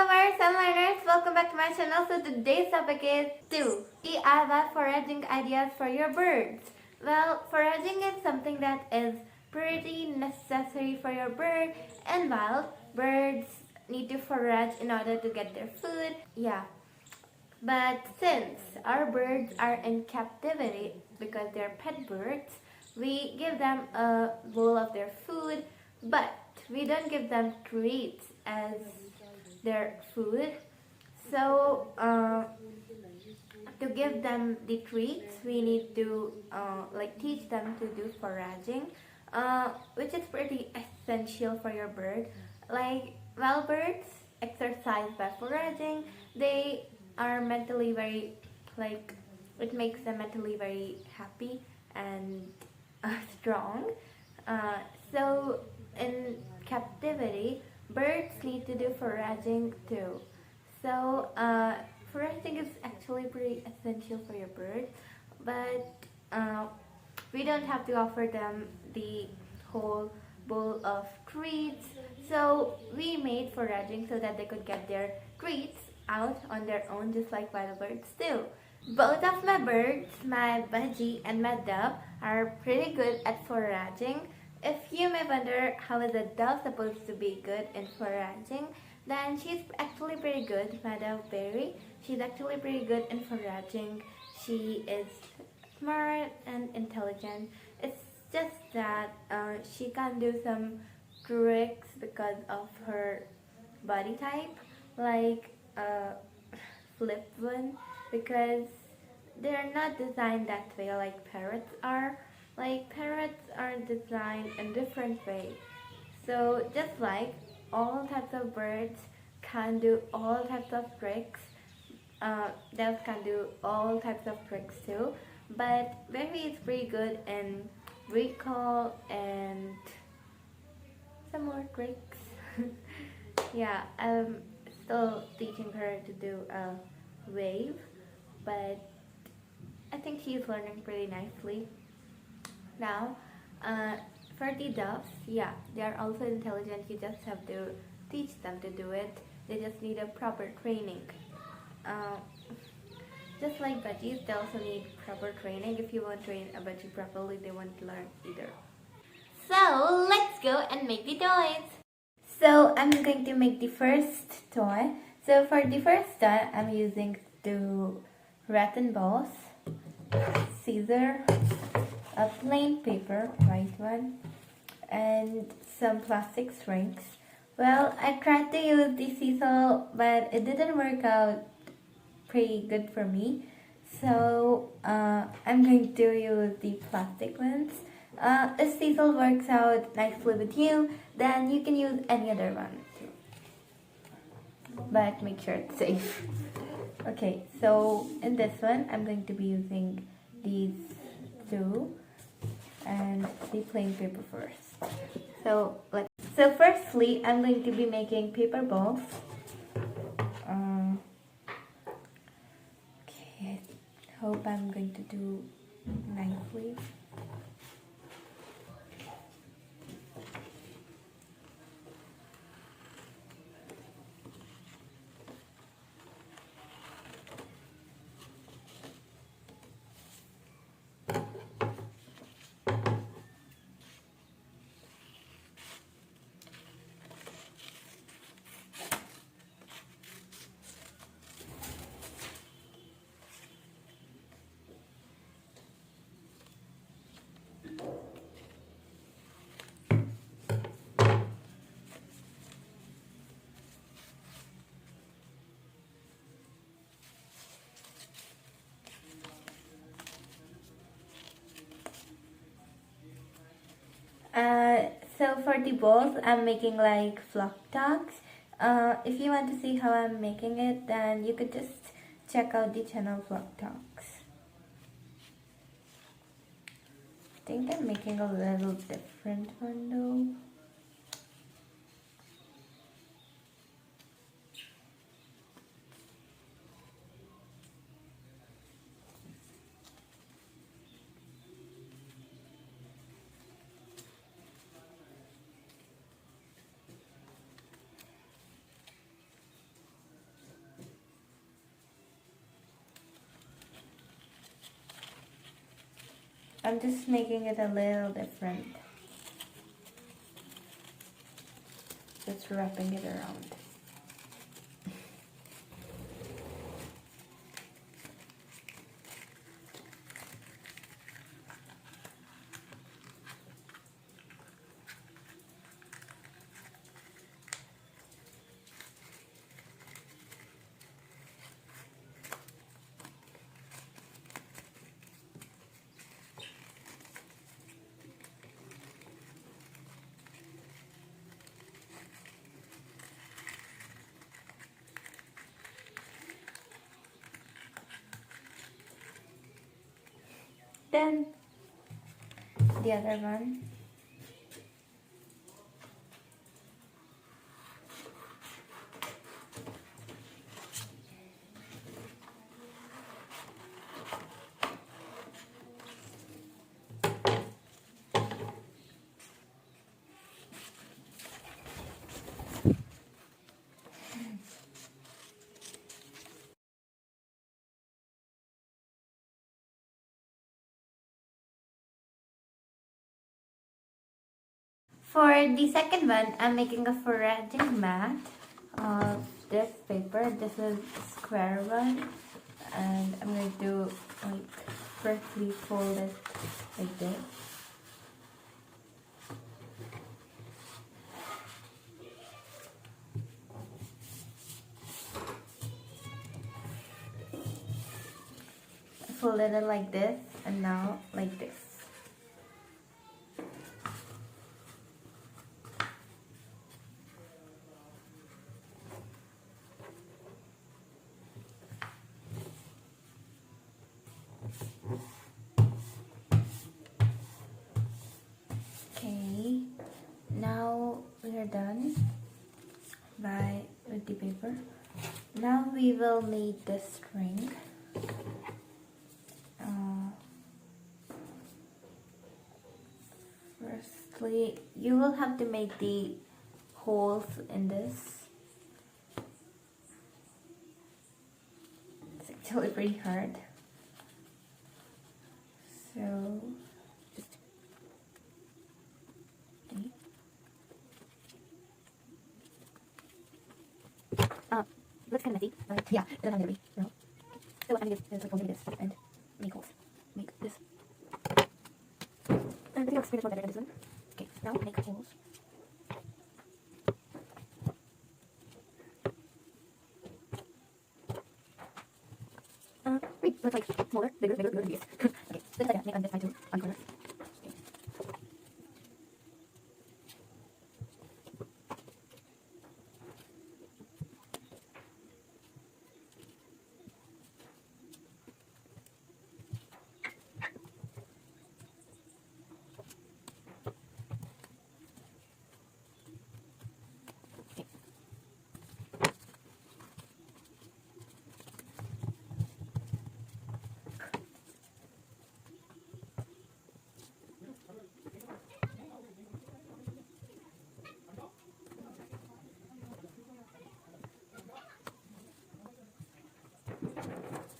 lovers and learners, welcome back to my channel. So today's topic is 2 DIY foraging ideas for your birds. Well, foraging is something that is pretty necessary for your bird, and while birds need to forage in order to get their food, but since our birds are in captivity because they're pet birds, we give them a bowl of their food, but we don't give them treats as their food. So to give them the treats, we need to teach them to do foraging, which is pretty essential for your bird. While birds exercise by foraging, they are mentally very it makes them mentally very happy and strong. So in captivity, birds need to do foraging too. So foraging is actually pretty essential for your bird, but we don't have to offer them the whole bowl of treats. So we made foraging so that they could get their treats out on their own, just like wild birds do. Both of my birds, my budgie and my dove, are pretty good at foraging. If you may wonder how is a dove supposed to be good in foraging, then she's actually pretty good. My dove Berry, she's actually pretty good in foraging. She is smart and intelligent. It's just that she can't do some tricks because of her body type, like flip one, because they're not designed that way like parrots are. Like parrots are designed in different way. So just like all types of birds can do all types of tricks, doves can do all types of tricks too. But Berry is pretty good in recall and some more tricks. I'm still teaching her to do a wave, but I think she's learning pretty nicely. Now, for the doves, they are also intelligent. You just have to teach them to do it. They just need a proper training. Just like budgies, they also need proper training. If you won't train a budgie properly, they won't learn either. So let's go and make the toys. So I'm going to make the first toy. So for the first toy, I'm using 2 rattan balls, scissor, a plain paper, white one, and some plastic strings. Well, I tried to use the sisal, but it didn't work out pretty good for me. So I'm going to use the plastic ones. If sisal works out nicely with you, then you can use any other one too. But make sure it's safe. Okay, so in this one, I'm going to be using these 2 and the plain paper first. So firstly, I'm going to be making paper balls. Okay, I hope I'm going to do nicely. So for the balls, I'm making like flock talks. If you want to see how I'm making it, then you could just check out the channel Flock Talks. I think I'm making a little different one though. I'm just making it a little different. Just wrapping it around. Then the other one. For the second one, I'm making a foraging mat of this paper. This is a square one, and I'm going to like firstly fold it like this. Folded it like this, and now like this. Okay, now we are done with the paper. Now we will need the string. Firstly, you will have to make the holes in this. It's actually pretty hard. So just looks kind of messy. Yeah, it doesn't have to be. No. So what I'm going to do is like fold this and make holes. Make this. And I think it looks pretty much more better than this one. Okay, now make holes. Wait, so it's like smaller, bigger, bigger, bigger, bigger. Okay, so like that, make on this side too, on corners.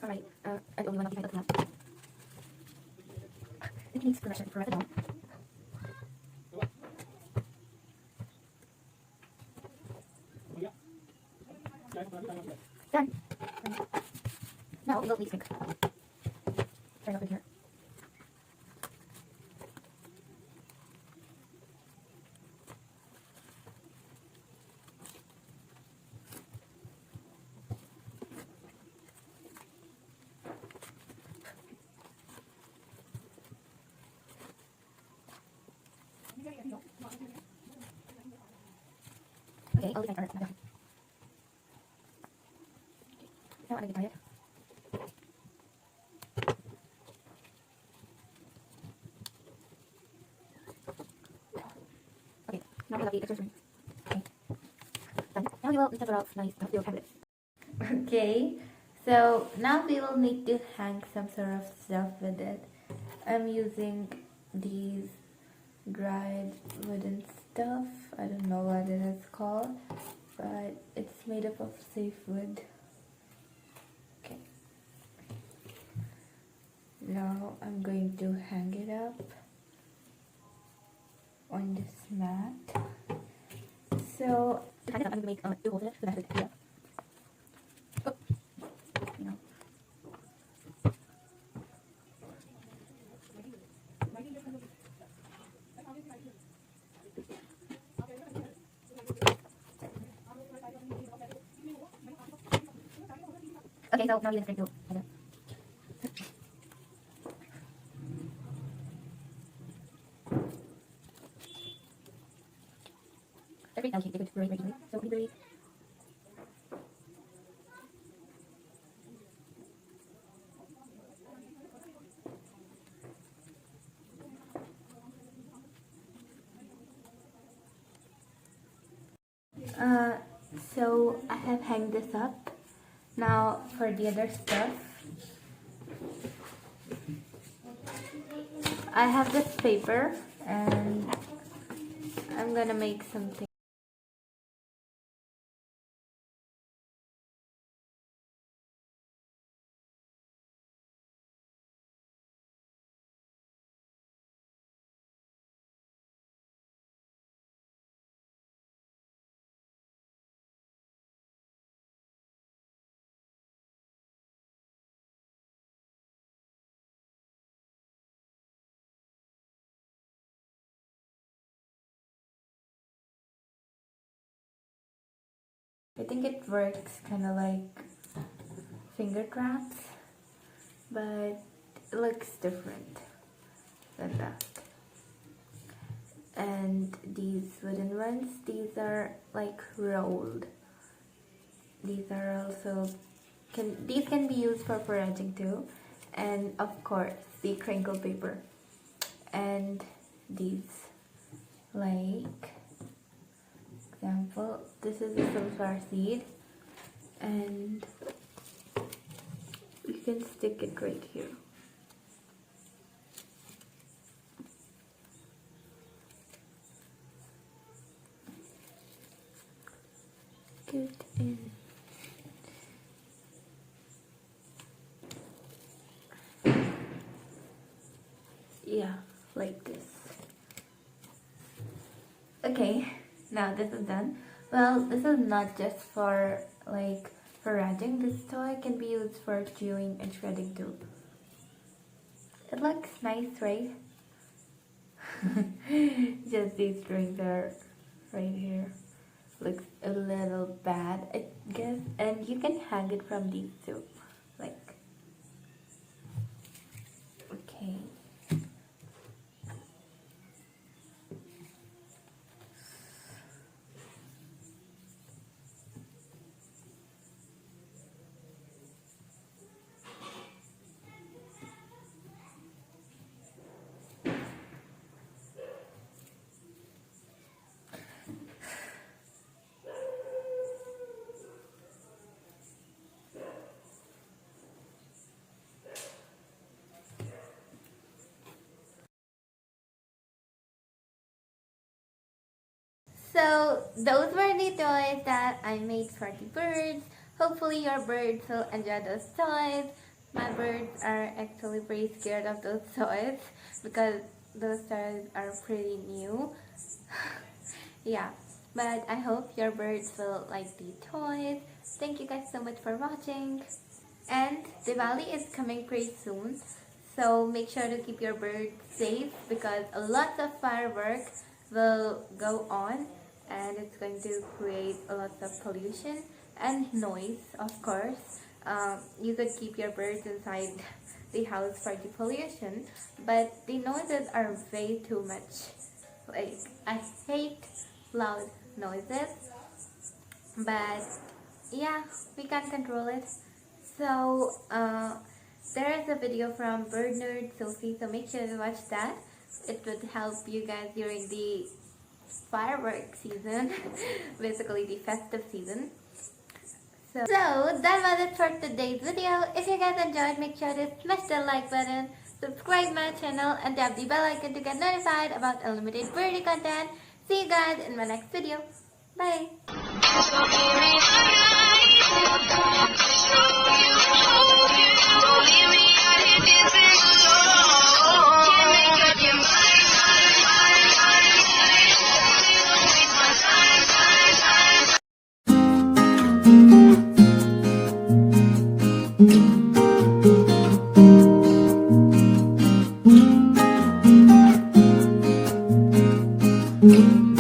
Alright, I'm the only one of you guys looking up. It needs permission for us to know. Done. Now we will need ink. Right over here. Okay, I'll leave my card. Now I'm going to tie it. Okay, now we have the extra string. Okay, done. Now we will settle out nice. We will have it. Okay, so now we will need to hang some sort of stuff with it. I'm using these dried wooden stuff. I don't know what it is called, but it's made up of safe wood. Okay, Now I'm going to hang it up on this mat. So I'm going to make two holes in it so that it's here. Oh, no. Okay, so now you just going to every now you break regularly. So we break. So I have hanged this up. Now for the other stuff, I have this paper and I'm gonna make something. I think it works kind of like finger traps, but it looks different than that. And these wooden ones, these are like rolled. These are also these can be used for foraging too, and of course the crinkle paper. And these, like example, this is a sunflower seed, and you can stick it right here. Get in. Yeah, like this. Okay, now this is done. Well, this is not just for like foraging. This toy can be used for chewing and shredding too. It looks nice, right? Just these strings are right here. Looks a little bad, I guess. And you can hang it from these too. Like, okay. So those were the toys that I made for the birds. Hopefully your birds will enjoy those toys. My birds are actually pretty scared of those toys because those toys are pretty new. Yeah, but I hope your birds will like the toys. Thank you guys so much for watching. And Diwali is coming pretty soon. So make sure to keep your birds safe because a lot of fireworks will go on and it's going to create a lot of pollution and noise, of course. You could keep your birds inside the house for the pollution, but the noises are way too much. Like, I hate loud noises, but yeah, we can't control it. So there is a video from Bird Nerd Sophie, so make sure to watch that. It would help you guys during the fireworks season, basically the festive season. So that was it for today's video. If you guys enjoyed, make sure to smash the like button, subscribe my channel, and tap the bell icon to get notified about unlimited birdie content. See you guys in my next video. Bye! Don't leave me out here dancing alone. Bye.